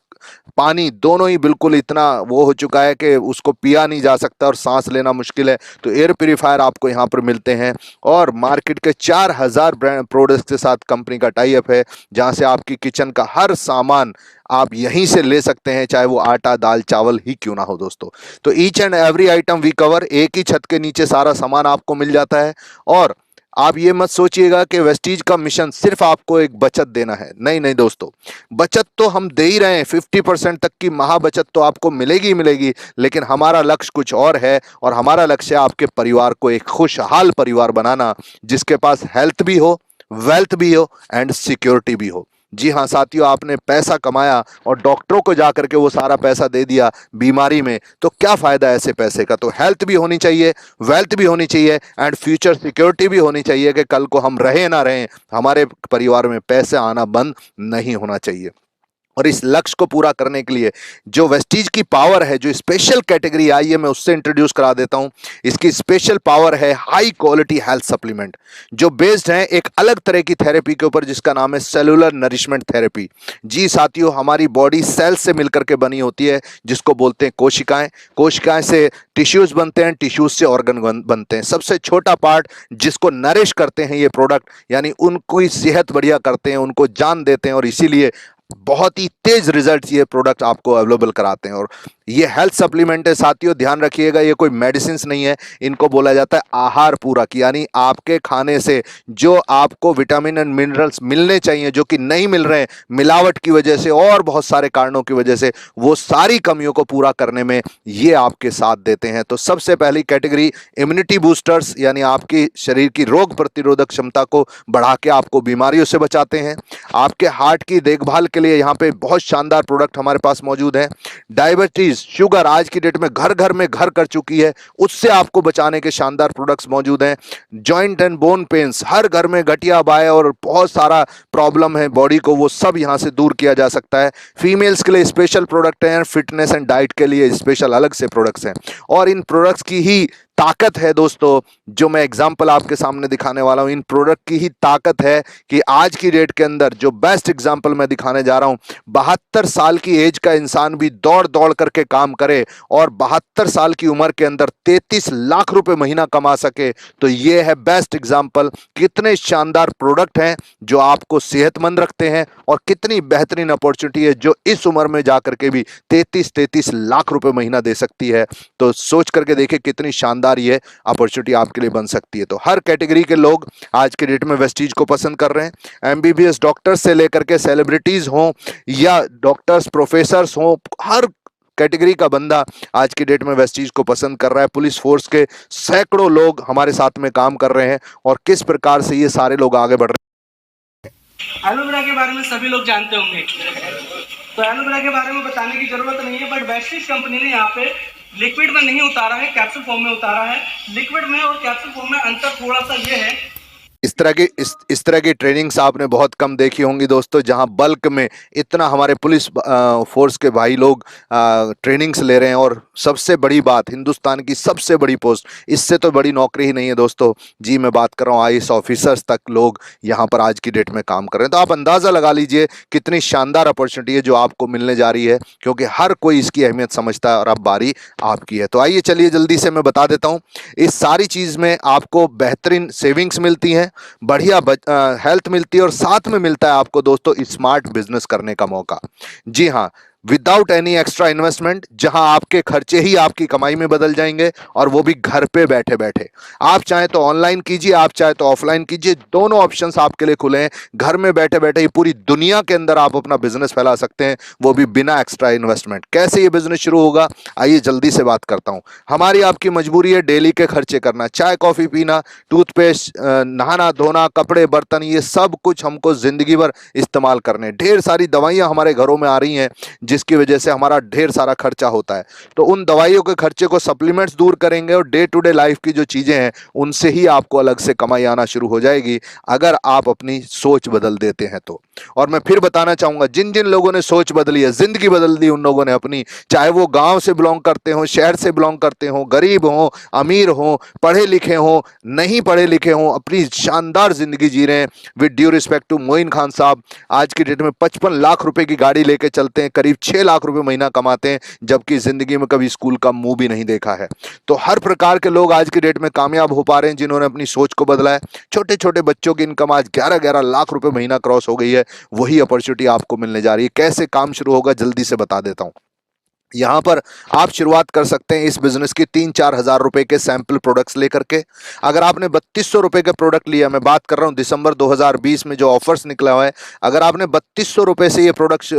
पानी दोनों ही बिल्कुल इतना वो हो चुका है कि उसको पिया नहीं जा सकता और सांस लेना मुश्किल है। तो एयर प्यूरीफायर आपको यहाँ पर मिलते हैं। और मार्केट के 4,000 ब्रांड प्रोडक्ट्स के साथ कंपनी का टाई अप है, जहाँ से आपकी किचन का हर सामान आप यहीं से ले सकते हैं, चाहे वो आटा, दाल, चावल ही क्यों ना हो दोस्तों। तो each and every item we cover, एक ही छत के नीचे सारा सामान आपको मिल जाता है। और आप ये मत सोचिएगा कि वेस्टीज का मिशन सिर्फ आपको एक बचत देना है। नहीं नहीं दोस्तों, बचत तो हम दे ही रहे हैं, 50% तक की महा बचत तो आपको मिलेगी ही मिलेगी, लेकिन हमारा लक्ष्य कुछ और है। और हमारा लक्ष्य है आपके परिवार को एक खुशहाल परिवार बनाना, जिसके पास हेल्थ भी हो, वेल्थ भी हो एंड सिक्योरिटी भी हो। जी हाँ साथियों, आपने पैसा कमाया और डॉक्टरों को जाकर के वो सारा पैसा दे दिया बीमारी में, तो क्या फायदा ऐसे पैसे का। तो हेल्थ भी होनी चाहिए, वेल्थ भी होनी चाहिए एंड फ्यूचर सिक्योरिटी भी होनी चाहिए कि कल को हम रहे ना रहें, हमारे परिवार में पैसे आना बंद नहीं होना चाहिए। और इस लक्ष्य को पूरा करने के लिए जो वेस्टीज की पावर है, जो स्पेशल कैटेगरी आई है, मैं उससे इंट्रोड्यूस करा देता हूं। इसकी स्पेशल पावर है हाई क्वालिटी हेल्थ सप्लीमेंट, जो बेस्ड है एक अलग तरह की थेरेपी के ऊपर, जिसका नाम है सेलुलर नरिशमेंट थेरेपी। जी साथियों, हमारी बॉडी सेल से मिलकर के बनी होती है, जिसको बोलते हैं कोशिकाएं। कोशिकाएं से टिश्यूज बनते हैं, टिश्यूज से ऑर्गन बनते हैं। सबसे छोटा पार्ट जिसको नरिश करते हैं ये प्रोडक्ट, यानी उनको सेहत बढ़िया करते हैं, उनको जान देते हैं, और इसीलिए बहुत ही तेज रिजल्ट ये प्रोडक्ट आपको अवेलेबल कराते हैं। और ये हेल्थ सप्लीमेंट है साथियों, ध्यान रखिएगा, ये कोई मेडिसिन नहीं है। इनको बोला जाता है आहार पूरक, यानी आपके खाने से जो आपको विटामिन एंड मिनरल्स मिलने चाहिए, जो कि नहीं मिल रहे हैं मिलावट की वजह से और बहुत सारे कारणों की वजह से, वो सारी कमियों को पूरा करने में ये आपके साथ देते हैं। तो सबसे पहली कैटेगरी इम्यूनिटी बूस्टर्स, यानी आपकी शरीर की रोग प्रतिरोधक क्षमता को बढ़ा के आपको बीमारियों से बचाते हैं। आपके हार्ट की देखभाल के लिए यहाँ पे बहुत शानदार प्रोडक्ट हमारे पास मौजूद है। डायबिटीज, शुगर आज की डेट में घर घर में घर कर चुकी है, उससे आपको बचाने के शानदार प्रोडक्ट्स मौजूद हैं। जॉइंट एंड बोन पेन्स, हर घर में गठिया बाय और बहुत सारा प्रॉब्लम है बॉडी को, वो सब यहां से दूर किया जा सकता है। फीमेल्स के लिए स्पेशल प्रोडक्ट हैं, फिटनेस एंड डाइट के लिए स्पेशल अलग से प्रोडक्ट्स हैं। और इन प्रोडक्ट्स की ही ताकत है दोस्तों, जो मैं एग्जांपल आपके सामने दिखाने वाला हूं, इन प्रोडक्ट की ही ताकत है कि आज की डेट के अंदर जो बेस्ट एग्जांपल मैं दिखाने जा रहा हूं, 72 साल की एज का इंसान भी दौड़ दौड़ करके काम करे और 72 साल की उम्र के अंदर 33 लाख रुपए महीना कमा सके, तो ये है बेस्ट एग्जांपल। कितने शानदार प्रोडक्ट हैं जो आपको सेहतमंद रखते हैं और कितनी बेहतरीन अपॉर्चुनिटी है जो इस उम्र में जाकर के भी 33 लाख रुपए महीना दे सकती है। तो सोच करके देखिए कितनी शानदार ये अपॉर्चुनिटी आपके लिए बन सकती है। तो हर कैटेगरी के लोग आज के डेट में वेस्टीज को पसंद कर रहे हैं। एमबीबीएस डॉक्टर्स से लेकर के सेलिब्रिटीज हों या डॉक्टर्स प्रोफेसर्स हों, हर कैटेगरी का बंदा आज की डेट में वेस्टीज को पसंद कर रहा है। पुलिस फोर्स के सैकड़ों लोग हमारे साथ में काम कर रहे हैं और किस प्रकार से ये सारे लोग आगे बढ़ रहे हैं। एलोवेरा के बारे में सभी लोग जानते होंगे, तो एलोवेरा के बारे में बताने की जरूरत नहीं है, बट वेस्टीज कंपनी ने यहाँ पे लिक्विड में नहीं उतारा है, कैप्सूल फॉर्म में उतारा है। लिक्विड में और कैप्सूल फॉर्म में अंतर थोड़ा सा ये है, इस तरह की ट्रेनिंग्स आपने बहुत कम देखी होंगी दोस्तों, जहां बल्क में इतना हमारे पुलिस फोर्स के भाई लोग ट्रेनिंग्स ले रहे हैं। और सबसे बड़ी बात, हिंदुस्तान की सबसे बड़ी पोस्ट, इससे तो बड़ी नौकरी ही नहीं है दोस्तों जी। मैं बात कर रहा हूँ आईएएस ऑफिसर्स तक लोग यहां पर आज की डेट में काम कर रहे हैं। तो आप अंदाज़ा लगा लीजिए कितनी शानदार अपॉर्चुनिटी है जो आपको मिलने जा रही है, क्योंकि हर कोई इसकी अहमियत समझता है और अब बारी आपकी है। तो आइए चलिए जल्दी से मैं बता देता हूँ। इस सारी चीज़ में आपको बेहतरीन सेविंग्स मिलती हैं, बढ़िया हेल्थ मिलती है और साथ में मिलता है आपको दोस्तों स्मार्ट बिजनेस करने का मौका। जी हाँ, विदाउट एनी एक्स्ट्रा इन्वेस्टमेंट, जहां आपके खर्चे ही आपकी कमाई में बदल जाएंगे और वो भी घर पे बैठे बैठे। आप चाहे तो ऑनलाइन कीजिए, आप चाहे तो ऑफलाइन कीजिए, दोनों ऑप्शंस आपके लिए खुले हैं। घर में बैठे बैठे ही पूरी दुनिया के अंदर आप अपना बिजनेस फैला सकते हैं, वो भी बिना एक्स्ट्रा इन्वेस्टमेंट। कैसे ये बिजनेस शुरू होगा, आइए जल्दी से बात करता हूं। हमारी आपकी मजबूरी है डेली के खर्चे करना, चाय कॉफी पीना, टूथपेस्ट, नहाना धोना, कपड़े बर्तन, ये सब कुछ हमको जिंदगी भर इस्तेमाल करने। ढेर सारी दवाइयां हमारे घरों में आ रही हैं जिसकी वजह से हमारा ढेर सारा खर्चा होता है। तो उन दवाइयों के खर्चे को सप्लीमेंट्स दूर करेंगे और डे टू डे लाइफ की जो चीजें हैं उनसे ही आपको अलग से कमाई आना शुरू हो जाएगी, अगर आप अपनी सोच बदल देते हैं तो। और मैं फिर बताना चाहूंगा, जिन जिन लोगों ने सोच बदली है, जिंदगी बदल दी उन लोगों ने अपनी, चाहे वो गांव से बिलोंग करते हो, शहर से बिलोंग करते हो, गरीब हो, अमीर हो, पढ़े लिखे हो, नहीं पढ़े लिखे हो, अपनी शानदार जिंदगी जी रहे हैं। With due respect to Moin Khan sahab, आज की डेट में 55 लाख रुपए की गाड़ी लेके चलते हैं, करीब 6 लाख रुपए महीना कमाते हैं, जबकि जिंदगी में कभी स्कूल का मुंह भी नहीं देखा है। तो हर प्रकार के लोग आज की डेट में कामयाब हो पा रहे हैं जिन्होंने अपनी सोच को बदला है। छोटे छोटे बच्चों की इनकम आज 11-11 लाख रुपए महीना क्रॉस हो गई है। वही अपॉर्चुनिटी आपको मिलने जा रही है। कैसे काम शुरू होगा जल्दी से बता देता हूं। यहां पर आप शुरुआत कर सकते हैं इस बिजनेस की 3-4 हज़ार रुपए के सैंपल प्रोडक्ट्स लेकर के। अगर आपने 3200 रुपए के प्रोडक्ट लिया, मैं बात कर रहा हूं दिसंबर 2020 में जो ऑफर्स निकला हुआ है, अगर आपने 3200 रुपए से ये प्रोडक्ट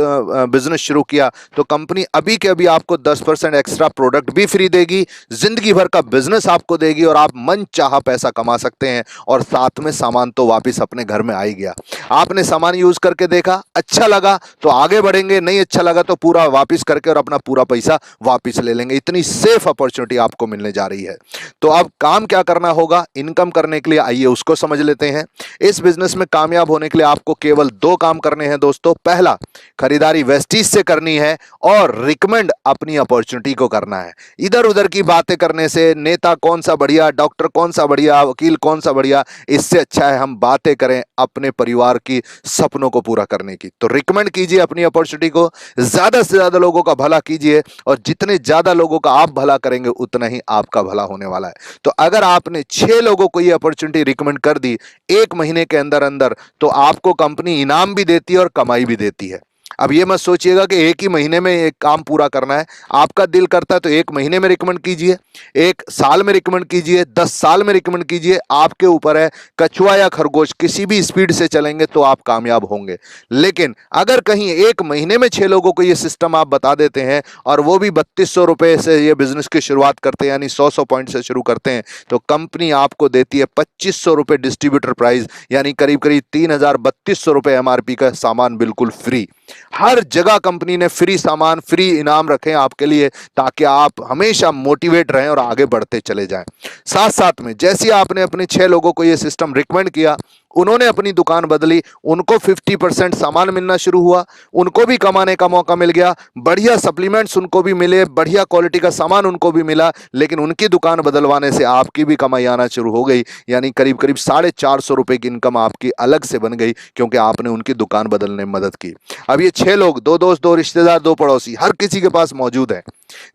बिजनेस शुरू किया तो कंपनी अभी के अभी आपको 10% एक्स्ट्रा प्रोडक्ट भी फ्री देगी, जिंदगी भर का बिजनेस आपको देगी और आप मन चाहा पैसा कमा सकते हैं। और साथ में सामान तो वापिस अपने घर में आ ही गया। आपने सामान यूज करके देखा, अच्छा लगा तो आगे बढ़ेंगे, नहीं अच्छा लगा तो पूरा वापिस करके और अपना पूरा पैसा वापस ले लेंगे। इतनी सेफ अपॉर्चुनिटी आपको मिलने जा रही है। तो अब काम क्या करना होगा इनकम करने के लिए, आइए उसको समझ लेते हैं। इस बिजनेस में कामयाब होने के लिए आपको केवल 2 काम करने हैं दोस्तों। पहला, खरीदारी वेस्टीज से करनी है और रिकमेंड अपनी अपॉर्चुनिटी को करना है। इधर उधर की बातें करने से नेता कौन सा बढ़िया, डॉक्टर कौन सा बढ़िया, वकील कौन सा बढ़िया, इससे अच्छा है हम बातें करें अपने परिवार की सपनों को पूरा करने की। तो रिकमेंड कीजिए अपनी अपॉर्चुनिटी को, ज्यादा से ज्यादा लोगों का भला कीजिए और जितने ज्यादा लोगों का आप भला करेंगे उतना ही आपका भला होने वाला है। तो अगर आपने 6 लोगों को ये अपॉर्चुनिटी रिकमेंड कर दी 1 महीने के अंदर अंदर, तो आपको कंपनी इनाम भी देती है और कमाई भी देती है। अब ये मत सोचिएगा कि 1 ही महीने में एक काम पूरा करना है। आपका दिल करता है तो 1 महीने में रिकमेंड कीजिए, 1 साल में रिकमेंड कीजिए, 10 साल में रिकमेंड कीजिए, आपके ऊपर है। कछुआ या खरगोश किसी भी स्पीड से चलेंगे तो आप कामयाब होंगे। लेकिन अगर कहीं 1 महीने में 6 लोगों को ये सिस्टम आप बता देते हैं और वो भी 3200 रुपए से ये बिजनेस की शुरुआत करते हैं, यानी 100 पॉइंट से शुरू करते हैं, तो कंपनी आपको देती है 2500 रुपए डिस्ट्रीब्यूटर प्राइस, यानी करीब करीब 3200 रुपए MRP का सामान बिल्कुल फ्री। हर जगह कंपनी ने फ्री सामान, फ्री इनाम रखे हैं आपके लिए, ताकि आप हमेशा मोटिवेट रहें और आगे बढ़ते चले जाएं। साथ साथ में जैसे आपने अपने 6 लोगों को यह सिस्टम रिकमेंड किया, उन्होंने अपनी दुकान बदली, उनको 50% सामान मिलना शुरू हुआ, उनको भी कमाने का मौका मिल गया, बढ़िया सप्लीमेंट्स उनको भी मिले, बढ़िया क्वालिटी का सामान उनको भी मिला, लेकिन उनकी दुकान बदलवाने से आपकी भी कमाई आना शुरू हो गई। यानी करीब करीब 450 रुपए की इनकम आपकी अलग से बन गई, क्योंकि आपने उनकी दुकान बदलने में मदद की। अब ये 6 लोग, 2 दोस्त, 2 रिश्तेदार, 2 पड़ोसी, हर किसी के पास मौजूद है।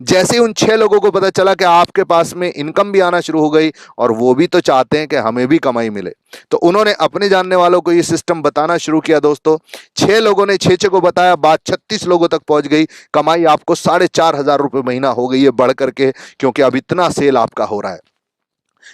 जैसे ही उन 6 लोगों को पता चला कि आपके पास में इनकम भी आना शुरू हो गई और वो भी तो चाहते हैं कि हमें भी कमाई मिले, तो उन्होंने अपने जानने वालों को ये सिस्टम बताना शुरू किया दोस्तों। 6 लोगों ने 6 को बताया, बात 36 लोगों तक पहुंच गई, कमाई आपको 4,500 रुपये महीना हो गई है बढ़ करके, क्योंकि अब इतना सेल आपका हो रहा है।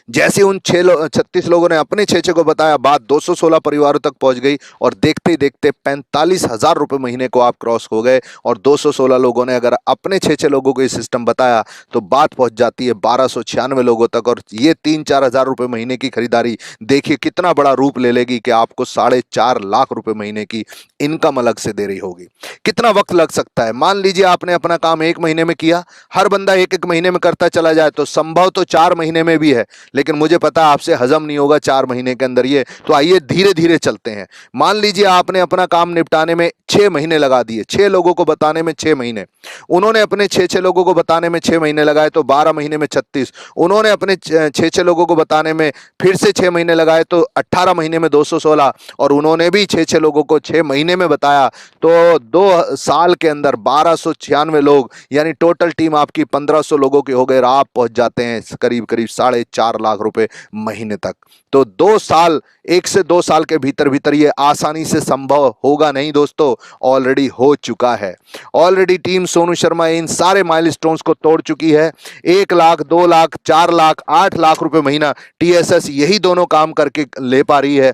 जैसे उन 36 लोगों ने अपने 6 को बताया, बात 216 परिवारों तक पहुंच गई और देखते ही देखते 45,000 रुपये महीने को आप क्रॉस हो गए। और 216 लोगों ने अगर अपने 6 लोगों को ये सिस्टम बताया तो बात पहुंच जाती है 1296 लोगों तक। और ये 3-4 हज़ार रुपये महीने की खरीदारी देखिए कितना बड़ा रूप ले लेगी कि आपको 4.5 लाख रुपये महीने की इनकम अलग से दे रही होगी। कितना वक्त लग सकता है? मान लीजिए आपने अपना काम 1 महीने में किया, हर बंदा 1-1 महीने में करता चला जाए तो संभव तो 4 महीने में भी है, लेकिन मुझे पता है आपसे हजम नहीं होगा 4 महीने के अंदर ये। तो आइए धीरे धीरे चलते हैं। मान लीजिए आपने अपना काम निपटाने में 6 महीने लगा दिए, 6 लोगों को बताने में 6 महीने, उन्होंने अपने 6 लोगों को बताने में 6 महीने लगाए तो 12 महीने में 36, उन्होंने अपने 6 लोगों को बताने में फिर से 6 महीने लगाए तो 18 महीने में 216, और उन्होंने भी 6 लोगों को 6 महीने में बताया तो 2 साल के अंदर 1296 लोग, यानी टोटल टीम आपकी 1500 लोगों की हो गए और आप पहुंच जाते हैं करीब करीब 4.5 लाख रुपए महीने तक। तो 2 साल, 1 से 2 साल के भीतर भीतर ये आसानी से संभव होगा नहीं दोस्तों, ऑलरेडी हो चुका है। ऑलरेडी टीम सोनू शर्मा इन सारे माइलस्टोन्स को तोड़ चुकी है। 1 लाख, 2 लाख, 4 लाख, 8 लाख रुपए महीना टीएसएस यही दोनों काम करके ले पा रही है।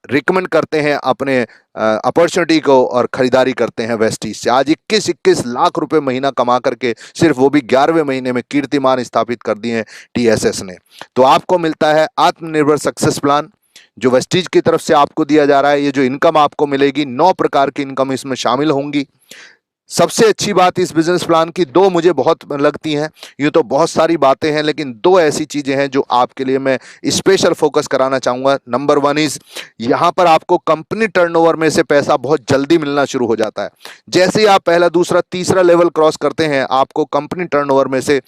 रिकमेंड करते हैं अपने अपॉर्चुनिटी को और खरीदारी करते हैं वेस्टीज से। आज 21 लाख रुपए महीना कमा करके सिर्फ वो भी 11वें महीने में कीर्तिमान स्थापित कर दिए हैं टीएसएस ने। तो आपको मिलता है आत्मनिर्भर सक्सेस प्लान जो वेस्टीज की तरफ से आपको दिया जा रहा है। ये जो इनकम आपको मिलेगी, 9 प्रकार की इनकम इसमें शामिल होंगी। सबसे अच्छी बात इस बिजनेस प्लान की 2 मुझे बहुत लगती हैं, यूँ तो बहुत सारी बातें हैं लेकिन 2 ऐसी चीज़ें हैं जो आपके लिए मैं स्पेशल फोकस कराना चाहूँगा। नंबर 1 इज़, यहाँ पर आपको कंपनी टर्नओवर में से पैसा बहुत जल्दी मिलना शुरू हो जाता है। जैसे ही आप पहला, दूसरा, तीसरा लेवल क्रॉस करते हैं आपको कंपनी टर्नओवर में से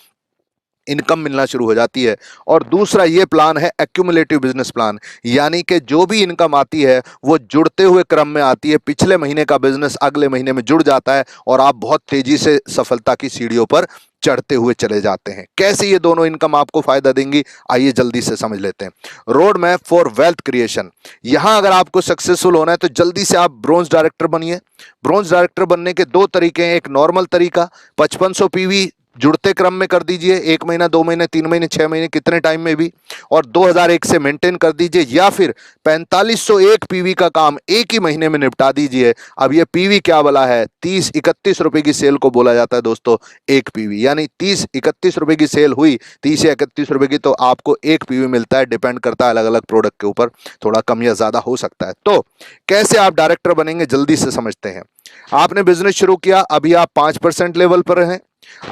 इनकम मिलना शुरू हो जाती है। और दूसरा ये प्लान है एक्यूमुलेटिव बिजनेस प्लान, यानी कि जो भी इनकम आती है वो जुड़ते हुए क्रम में आती है। पिछले महीने का बिजनेस अगले महीने में जुड़ जाता है और आप बहुत तेजी से सफलता की सीढ़ियों पर चढ़ते हुए चले जाते हैं। कैसे ये दोनों इनकम आपको फायदा देंगी, आइए जल्दी से समझ लेते हैं। Road map for wealth creation. यहां अगर आपको सक्सेसफुल होना है तो जल्दी से आप ब्रोंज डायरेक्टर बनिए। ब्रोंज डायरेक्टर बनने के 2 तरीके हैं। एक नॉर्मल तरीका 5500 पीवी जुड़ते क्रम में कर दीजिए, 1 महीना, 2 महीने, 3 महीने, 6 महीने, कितने टाइम में भी, और 2001 से मेंटेन कर दीजिए, या फिर 4501 पीवी का काम एक ही महीने में निपटा दीजिए। अब ये पीवी क्या बोला है, 30-31 रुपए की सेल को बोला जाता है दोस्तों एक पीवी, यानी 30-31 रुपए की सेल हुई, 30 या 31 रुपए की, तो आपको एक पीवी मिलता है। डिपेंड करता है अलग अलग प्रोडक्ट के ऊपर, थोड़ा कम या ज्यादा हो सकता है। तो कैसे आप डायरेक्टर बनेंगे जल्दी से समझते हैं। आपने बिजनेस शुरू किया, अभी आप 5% लेवल पर हैं।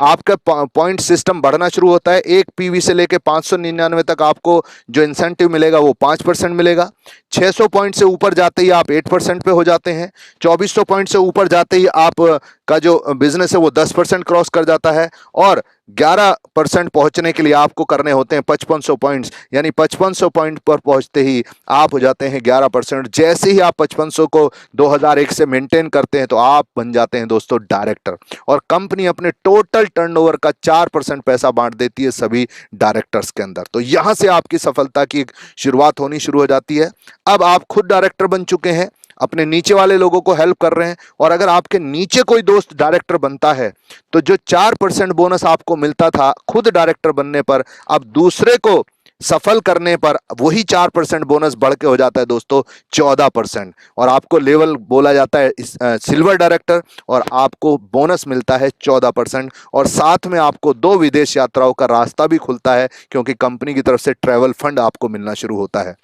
आपका पॉइंट सिस्टम बढ़ना शुरू होता है। 1 पीवी से लेके 599 तक आपको जो इंसेंटिव मिलेगा वो 5% मिलेगा। 600 पॉइंट से ऊपर जाते ही आप 8% पे हो जाते हैं। 2400 पॉइंट से ऊपर जाते ही आप का जो बिजनेस है वो 10% क्रॉस कर जाता है। और 11% पहुंचने के लिए आपको करने होते हैं 5500 पॉइंट्स, यानी 5500 पॉइंट पर पहुंचते ही आप हो जाते हैं 11%। जैसे ही आप 5500 को 2001 से मेंटेन करते हैं तो आप बन जाते हैं दोस्तों डायरेक्टर, और कंपनी अपने टोटल टर्नओवर का 4% पैसा बांट देती है सभी डायरेक्टर्स के अंदर। तो यहां से आपकी सफलता की शुरुआत होनी शुरू हो जाती है। अब आप खुद डायरेक्टर बन चुके हैं, अपने नीचे वाले लोगों को हेल्प कर रहे हैं, और अगर आपके नीचे कोई दोस्त डायरेक्टर बनता है तो जो 4% बोनस आपको मिलता था खुद डायरेक्टर बनने पर, अब दूसरे को सफल करने पर वही 4% बोनस बढ़ के हो जाता है दोस्तों 14%, और आपको लेवल बोला जाता है सिल्वर डायरेक्टर, और आपको बोनस मिलता है 14%। और साथ में आपको 2 विदेश यात्राओं का रास्ता भी खुलता है, क्योंकि कंपनी की तरफ से ट्रैवल फंड आपको मिलना शुरू होता है।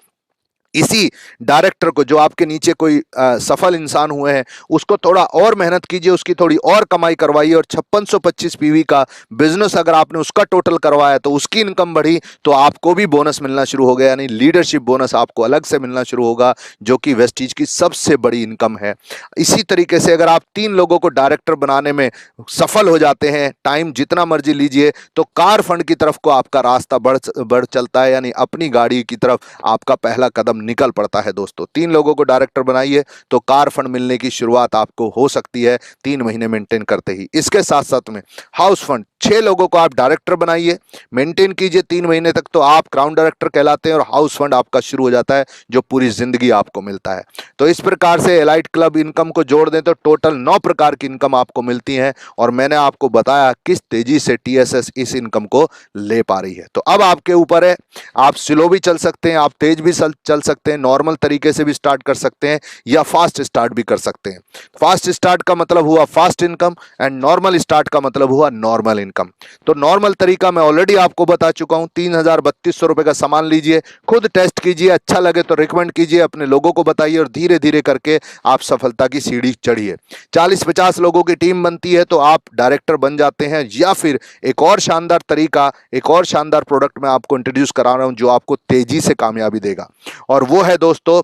इसी डायरेक्टर को, जो आपके नीचे कोई सफल इंसान हुए हैं, उसको थोड़ा और मेहनत कीजिए, उसकी थोड़ी और कमाई करवाइए, और 5625 पीवी का बिजनेस अगर आपने उसका टोटल करवाया तो उसकी इनकम बढ़ी तो आपको भी बोनस मिलना शुरू हो गया, यानी लीडरशिप बोनस आपको अलग से मिलना शुरू होगा, जो कि वेस्टीज की सबसे बड़ी इनकम है। इसी तरीके से अगर आप 3 लोगों को डायरेक्टर बनाने में सफल हो जाते हैं, टाइम जितना मर्जी लीजिए, तो कार फंड की तरफ को आपका रास्ता बढ़ चलता है, यानी अपनी गाड़ी की तरफ आपका पहला कदम निकल पड़ता है दोस्तों। 3 लोगों को डायरेक्टर बनाइए तो कार फंड मिलने की शुरुआत आपको हो सकती है 3 महीने मेंटेन करते ही। इसके साथ साथ में हाउस फंड 6 लोगों को आप डायरेक्टर बनाइए, मेंटेन कीजिए 3 महीने तक, तो आप क्राउन डायरेक्टर कहलाते हैं और हाउस फंड आपका शुरू हो जाता है जो पूरी जिंदगी आपको मिलता है। तो इस प्रकार से एलाइट क्लब इनकम को जोड़ दें तो टोटल 9 प्रकार की इनकम आपको मिलती है और मैंने आपको बताया किस तेजी से टीएसएस इस इनकम को ले पा रही है। तो अब आपके ऊपर है, आप स्लो भी चल सकते हैं, आप तेज भी चल सकते हैं, नॉर्मल तरीके से भी स्टार्ट कर सकते हैं या फास्ट स्टार्ट भी कर सकते हैं। फास्ट स्टार्ट का मतलब हुआ fast income and normal start का मतलब हुआ नॉर्मल इनकम। तो नॉर्मल तरीका मैं ऑलरेडी आपको बता चुका हूं, 3,3200 रुपए का सामान लीजिए, खुद टेस्ट कीजिए, अच्छा लगे तो रिकमेंड कीजिए, अपने लोगों को बताइए और धीरे धीरे करके आप सफलता की सीढ़ी चढ़िए। 40-50 लोगों की टीम बनती है तो आप डायरेक्टर बन जाते हैं। या फिर एक और शानदार तरीका, एक और शानदार प्रोडक्ट मैं आपको इंट्रोड्यूस करा रहा हूं जो आपको तेजी से कामयाबी देगा और वो है दोस्तों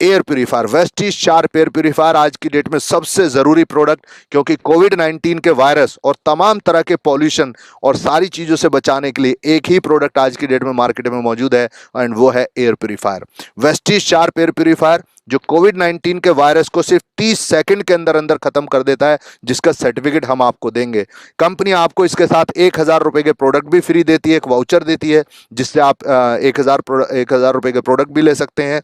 air purifier. Vestige sharp air purifier आज की डेट में सबसे जरूरी प्रोडक्ट, क्योंकि कोविड-19 के वायरस और तमाम तरह के पॉल्यूशन और सारी चीजों से बचाने के लिए एक ही प्रोडक्ट आज की डेट में मार्केट में मौजूद है एंड वो है air purifier. Vestige sharp air purifier जो कोविड-19 के वायरस को सिर्फ 30 सेकंड के अंदर अंदर खत्म कर देता है, जिसका सर्टिफिकेट हम आपको देंगे। कंपनी आपको इसके साथ 1,000 रुपए के प्रोडक्ट भी फ्री देती है, एक वाउचर देती है जिससे आप 1,000 रुपए के प्रोडक्ट भी ले सकते हैं।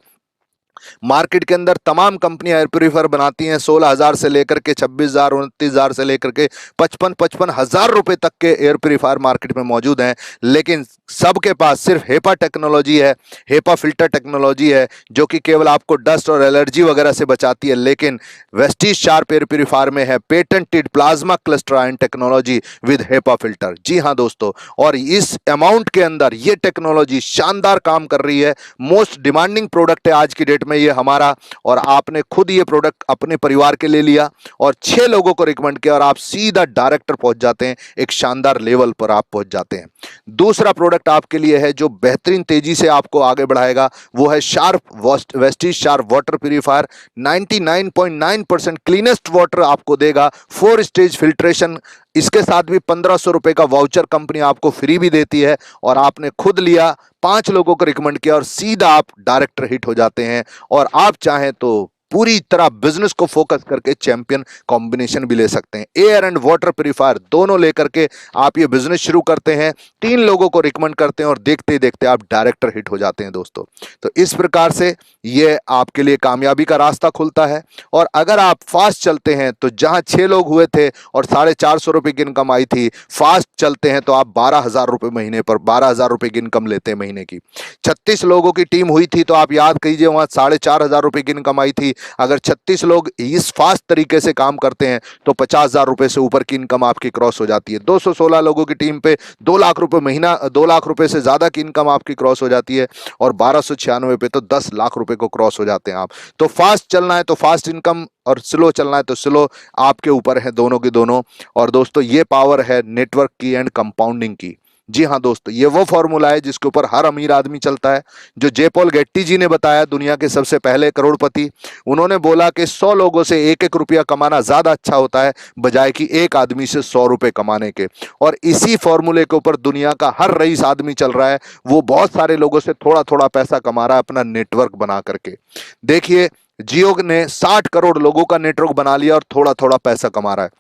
मार्केट के अंदर तमाम कंपनियां एयर प्यूरीफायर बनाती हैं, 16,000 से लेकर के 26,000, 29,000 से लेकर के 55,000 रुपए तक के एयर प्यूरीफायर मार्केट में मौजूद हैं। लेकिन सबके पास सिर्फ हेपा टेक्नोलॉजी है, हेपा फिल्टर टेक्नोलॉजी है जो कि केवल आपको डस्ट और एलर्जी वगैरह से बचाती है। लेकिन वेस्टीज शार्प एयर प्यूरीफायर में है patented plasma cluster ion technology with HEPA filter. जी हाँ दोस्तों, और इस अमाउंट के अंदर ये टेक्नोलॉजी शानदार काम कर रही है। मोस्ट डिमांडिंग प्रोडक्ट है आज की डेट में ये हमारा, और आपने खुद ये प्रोडक्ट अपने परिवार के ले लिया और 6 लोगों को रिकमेंड किया और आप सीधा डायरेक्टर पहुंच जाते हैं, एक शानदार लेवल पर आप पहुंच जाते हैं। दूसरा प्रोडक्ट आपके लिए है जो बेहतरीन तेजी से आपको आगे बढ़ाएगा, वो है sharp Vestige sharp water purifier. 99.9% cleanest water आपको देगा, 4 स्टेज फिल्ट्रेशन, इसके साथ भी 1,500 रुपए का वाउचर कंपनी आपको फ्री भी देती है और आपने खुद लिया, 5 लोगों को रिकमेंड किया और सीधा आप डायरेक्टर हिट हो जाते हैं। और आप चाहें तो पूरी तरह बिजनेस को फोकस करके चैंपियन कॉम्बिनेशन भी ले सकते हैं। एयर एंड वाटर प्यूरीफायर दोनों लेकर के आप ये बिजनेस शुरू करते हैं, 3 लोगों को रिकमेंड करते हैं और देखते ही देखते आप डायरेक्टर हिट हो जाते हैं दोस्तों। तो इस प्रकार से ये आपके लिए कामयाबी का रास्ता खुलता है। और अगर आप फास्ट चलते हैं तो जहां 6 लोग हुए थे और 450 रुपए की इनकम आई थी, फास्ट चलते हैं तो आप 12,000 रुपए महीने पर 12,000 रुपए की इनकम लेते हैं महीने की। 36 लोगों की टीम हुई थी तो आप याद कीजिए वहां 4,500 रुपए की इनकम आई थी। अगर 36 लोग इस फास्ट तरीके से काम करते हैं तो 50,000 रुपए से ऊपर की इनकम आपकी क्रॉस हो जाती है। 216 लोगों की टीम पे 2 लाख रुपए महीना, 2 लाख रुपए से ज्यादा की इनकम आपकी क्रॉस हो जाती है और 1296 पे तो 10 लाख रुपए को क्रॉस हो जाते हैं आप। तो फास्ट चलना है तो फास्ट इनकम और स्लो चलना है तो स्लो, आपके ऊपर है दोनों की दोनों। और दोस्तों ये पावर है नेटवर्क की एंड कंपाउंडिंग की। जी हाँ दोस्तों, ये वो फॉर्मूला है जिसके ऊपर हर अमीर आदमी चलता है, जो जे पॉल गेट्टी जी ने बताया, दुनिया के सबसे पहले करोड़पति। उन्होंने बोला कि 100 लोगों से 1-1 रुपया कमाना ज्यादा अच्छा होता है बजाय कि एक आदमी से 100 रुपए कमाने के। और इसी फॉर्मूले के ऊपर दुनिया का हर रईस आदमी चल रहा है, वो बहुत सारे लोगों से थोड़ा थोड़ा पैसा कमा रहा है अपना नेटवर्क बना करके। देखिए जियो ने 60 करोड़ लोगों का नेटवर्क बना लिया और थोड़ा थोड़ा पैसा कमा रहा है।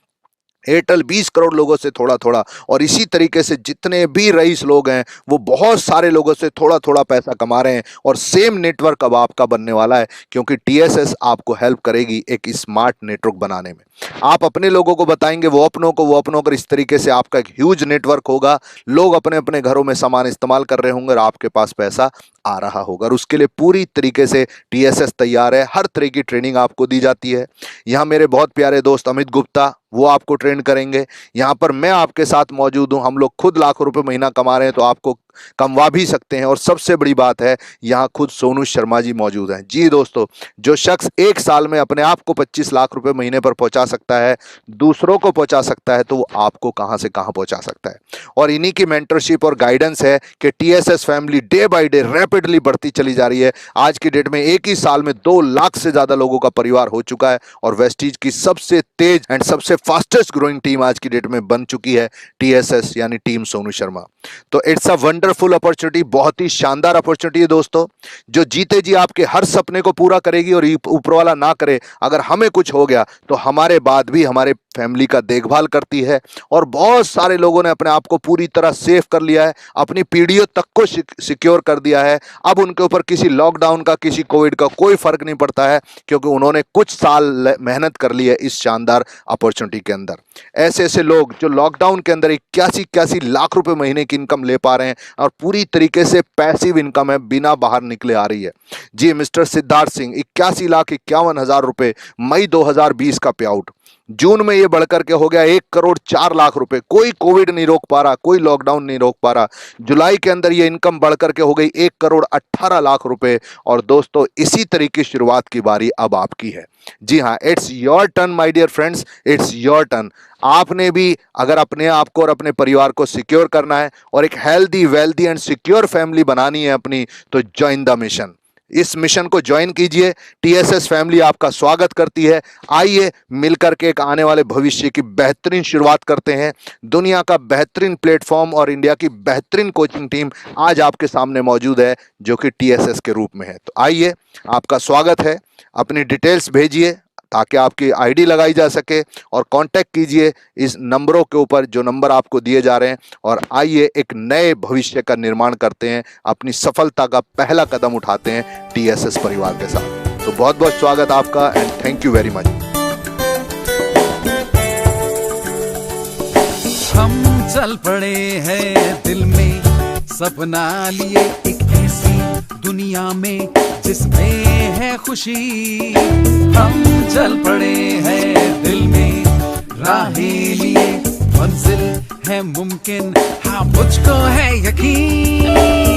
एयरटेल 20 करोड़ लोगों से थोड़ा थोड़ा, और इसी तरीके से जितने भी रईस लोग हैं वो बहुत सारे लोगों से थोड़ा थोड़ा पैसा कमा रहे हैं। और सेम नेटवर्क अब आपका बनने वाला है, क्योंकि टीएसएस आपको हेल्प करेगी एक स्मार्ट नेटवर्क बनाने में। आप अपने लोगों को बताएंगे, वो अपनों को, इस तरीके से आपका एक ह्यूज नेटवर्क होगा। लोग अपने अपने घरों में सामान इस्तेमाल कर रहे होंगे और आपके पास पैसा आ रहा होगा। और उसके लिए पूरी तरीके से टीएसएस तैयार है, हर तरह की ट्रेनिंग आपको दी जाती है। यहाँ मेरे बहुत प्यारे दोस्त अमित गुप्ता, वो आपको ट्रेन करेंगे। यहाँ पर मैं आपके साथ मौजूद हूँ, हम लोग खुद लाखों रुपए महीना कमा रहे हैं तो आपको कमवा भी सकते हैं। और सबसे बड़ी बात है, यहाँ खुद सोनू शर्मा जी मौजूद हैं। जी दोस्तों, जो शख्स 1 साल में अपने आप को 25 लाख रुपए महीने पर पहुंचा सकता है, दूसरों को पहुंचा सकता है, तो वो आपको कहां से कहां पहुंचा सकता है। और इन्हीं की मेंटरशिप और गाइडेंस है कि TSS family day by day rapidly बढ़ती चली जा रही है। आज की डेट में एक ही साल में 2 लाख से ज्यादा लोगों का परिवार हो चुका है और वेस्टीज की सबसे तेज एंड सबसे फास्टेस्ट ग्रोइंग टीम आज की डेट में बन चुकी है टीएसएस, यानी टीम सोनू शर्मा। तो it's a wonder wonderful opportunity, बहुत ही शानदार अपॉर्चुनिटी है दोस्तों, जो जीते जी आपके हर सपने को पूरा करेगी। और ऊपर वाला ना करे, अगर हमें कुछ हो गया तो हमारे बाद भी हमारे फैमिली का देखभाल करती है। और बहुत सारे लोगों ने अपने आप को पूरी तरह सेफ कर लिया है, अपनी पीढ़ियों तक को सिक्योर कर दिया है। अब उनके ऊपर किसी लॉकडाउन का, किसी कोविड का कोई फर्क नहीं पड़ता है, क्योंकि उन्होंने कुछ साल मेहनत कर ली है इस शानदार अपॉर्चुनिटी के अंदर। ऐसे ऐसे लोग जो लॉकडाउन के अंदर 81 लाख रुपए महीने की इनकम ले पा रहे हैं और पूरी तरीके से पैसिव इनकम है, बिना बाहर निकले आ रही है। जी, मिस्टर सिद्धार्थ सिंह 81,51,000 रुपए मई 2020 का पे आउट। जून में ये बढ़कर के हो गया 1,04,00,000 रुपए। कोई कोविड नहीं रोक पा रहा, कोई लॉकडाउन नहीं रोक पा रहा। जुलाई के अंदर ये इनकम बढ़कर के हो गई 1,18,00,000 रुपए। और दोस्तों, इसी तरीके शुरुआत की बारी अब आपकी है। जी हाँ, it's your turn my dear friends, it's your turn. आपने भी अगर अपने आप को और अपने परिवार को सिक्योर करना है और एक healthy, wealthy and secure family बनानी है अपनी, तो ज्वाइन द मिशन। इस मिशन को ज्वाइन कीजिए। टीएसएस फैमिली आपका स्वागत करती है। आइए मिलकर के एक आने वाले भविष्य की बेहतरीन शुरुआत करते हैं। दुनिया का बेहतरीन प्लेटफॉर्म और इंडिया की बेहतरीन कोचिंग टीम आज आपके सामने मौजूद है, जो कि टीएसएस के रूप में है। तो आइए, आपका स्वागत है। अपनी डिटेल्स भेजिए ताकि आपकी आईडी लगाई जा सके, और कांटेक्ट कीजिए इस नंबरों के ऊपर, जो नंबर आपको दिए जा रहे हैं। और आइए एक नए भविष्य का निर्माण करते हैं, अपनी सफलता का पहला कदम उठाते हैं टीएसएस परिवार के साथ। तो बहुत बहुत स्वागत आपका, and thank you very much. हम चल पड़े हैं दिल में सपना लिए, एक ऐसी दुनिया में जिसमें है खुशी। हम चल पड़े हैं दिल में राहें लिए, मंजिल है मुमकिन, हाँ मुझको है यकीन।